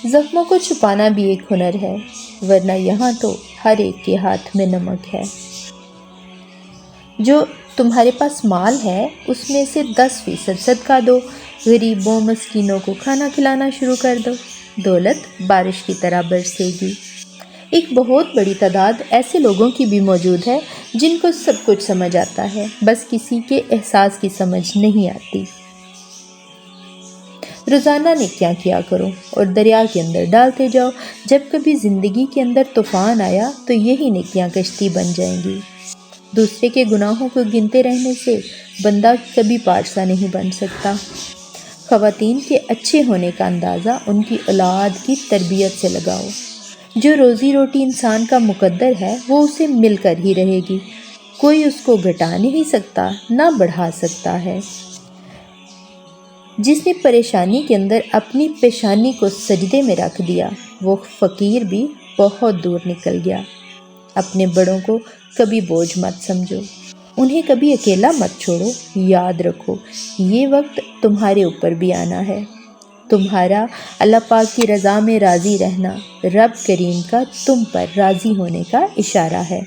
زخموں کو چھپانا بھی ایک ہنر ہے، ورنہ یہاں تو ہر ایک کے ہاتھ میں نمک ہے۔ جو تمہارے پاس مال ہے اس میں سے 10% صدقہ دو، غریبوں مسکینوں کو کھانا کھلانا شروع کر دو، دولت بارش کی طرح برسے گی۔ ایک بہت بڑی تعداد ایسے لوگوں کی بھی موجود ہے جن کو سب کچھ سمجھ آتا ہے، بس کسی کے احساس کی سمجھ نہیں آتی۔ روزانہ نیکیاں کیا کرو اور دریا کے اندر ڈالتے جاؤ، جب کبھی زندگی کے اندر طوفان آیا تو یہی نیکیاں کشتی بن جائیں گی۔ دوسرے کے گناہوں کو گنتے رہنے سے بندہ کبھی پارسا نہیں بن سکتا۔ خواتین کے اچھے ہونے کا اندازہ ان کی اولاد کی تربیت سے لگاؤ۔ جو روزی روٹی انسان کا مقدر ہے وہ اسے مل کر ہی رہے گی، کوئی اس کو گھٹا نہیں سکتا نہ بڑھا سکتا ہے۔ جس نے پریشانی کے اندر اپنی پیشانی کو سجدے میں رکھ دیا وہ فقیر بھی بہت دور نکل گیا۔ اپنے بڑوں کو کبھی بوجھ مت سمجھو، انہیں کبھی اکیلا مت چھوڑو۔ یاد رکھو یہ وقت تمہارے اوپر بھی آنا ہے۔ تمہارا اللہ پاک کی رضا میں راضی رہنا رب کریم کا تم پر راضی ہونے کا اشارہ ہے۔